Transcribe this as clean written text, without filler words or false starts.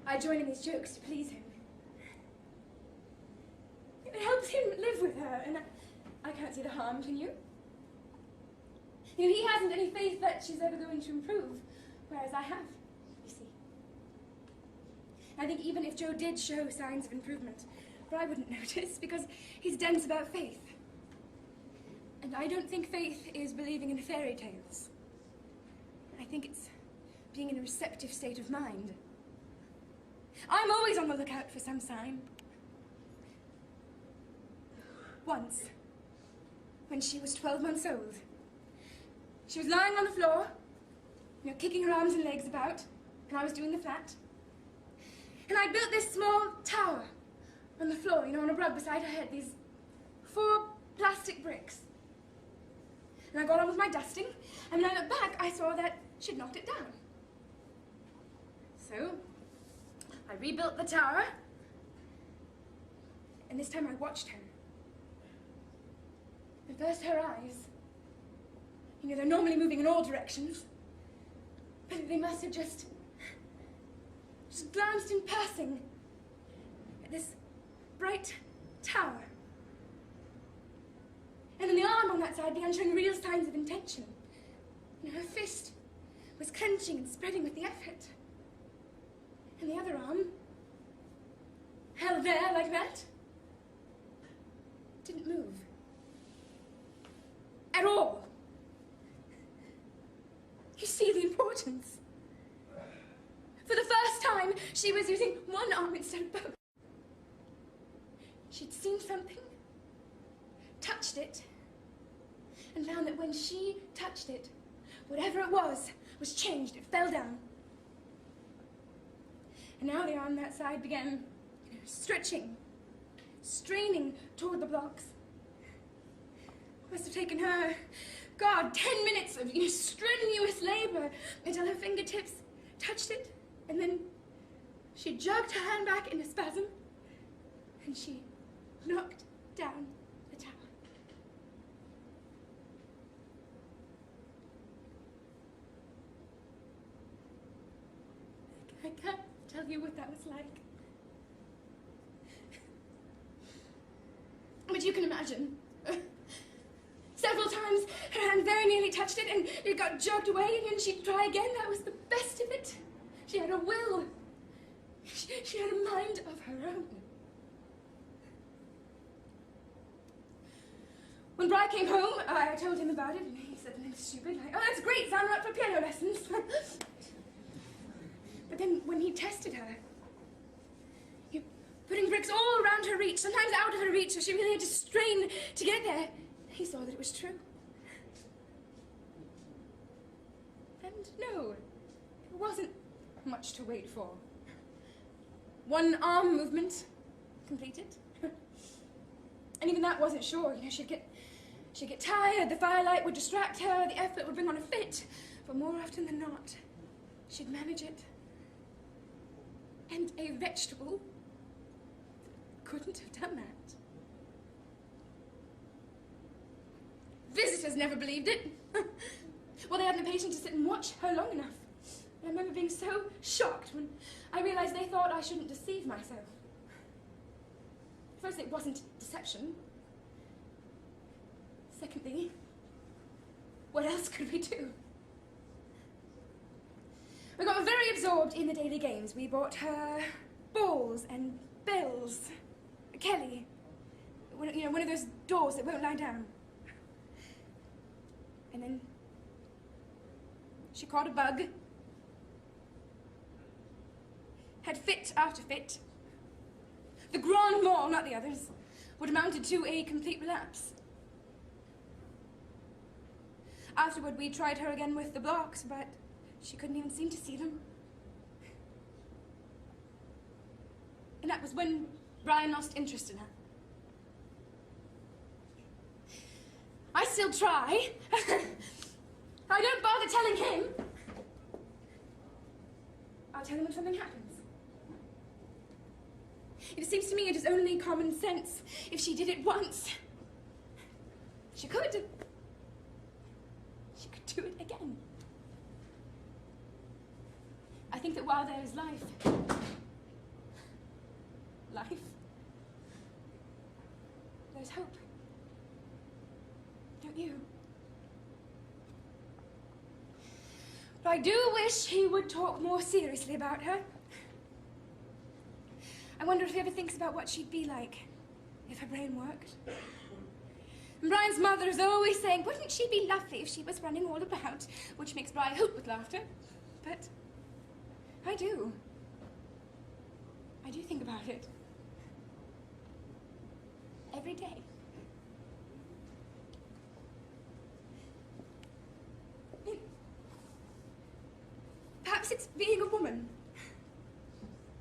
I join in these jokes to please him. It helps him live with her, and I can't see the harm, can you? You know, he hasn't any faith that she's ever going to improve, whereas I have, you see. I think even if Joe did show signs of improvement, I wouldn't notice, because he's dense about faith. And I don't think faith is believing in fairy tales. I think it's being in a receptive state of mind. I'm always on the lookout for some sign. Once, when she was 12 months old, she was lying on the floor, you know, kicking her arms and legs about, and I was doing the flat. And I built this small tower on the floor, you know, on a rug beside her head, these 4 plastic bricks. And I got on with my dusting, and when I looked back, I saw that she'd knocked it down. So, I rebuilt the tower, and this time I watched her. At first, her eyes, you know, they're normally moving in all directions, but they must have just glanced in passing at this bright tower. And then the arm on that side began showing real signs of intention. You know, her fist was clenching and spreading with the effort. And the other arm, held there like that, didn't move. At all. You see the importance. For the first time, she was using one arm instead of both. She'd seen something, touched it, and found that when she touched it, whatever it was changed. It fell down. And now the arm that side began, you know, stretching, straining toward the blocks. It must have taken her, God, 10 minutes of, you know, strenuous labor until her fingertips touched it, and then she jerked her hand back in a spasm, and she knocked down the tower. I can't tell you what that was like. But you can imagine. Several times her hand very nearly touched it and it got jerked away, and then she'd try again. That was the best of it. She had a will. She had a mind of her own. When Bri came home, I told him about it, and he said something stupid, like, "Oh, that's great, sign her up for piano lessons." But then when he tested her, putting bricks all around her reach, sometimes out of her reach, so she really had to strain to get there, he saw that it was true. And no, it wasn't much to wait for. One arm movement completed. And even that wasn't sure. You know, she'd get tired, the firelight would distract her, the effort would bring on a fit. But more often than not, she'd manage it. And a vegetable couldn't have done that. Visitors never believed it. Well, they hadn't the patience to sit and watch her long enough. And I remember being so shocked when I realized they thought I shouldn't deceive myself. First, it wasn't deception. Secondly, what else could we do? We got very absorbed in the daily games. We bought her balls and bells. Kelly, you know, one of those doors that won't lie down. And then she caught a bug. Had fit after fit. The grand mal, not the others, would amounted to a complete relapse. Afterward, we tried her again with the blocks, but she couldn't even seem to see them. And that was when Brian lost interest in her. I still try. I don't bother telling him. I'll tell him when something happens. It seems to me it is only common sense. If she did it once, she could do it again. I think that while there is life, life. There's hope. Don't you? But I do wish he would talk more seriously about her. I wonder if he ever thinks about what she'd be like if her brain worked. And Brian's mother is always saying, wouldn't she be lovely if she was running all about, which makes Brian hoot with laughter. But I do. I do think about it. Every day. Perhaps it's being a woman.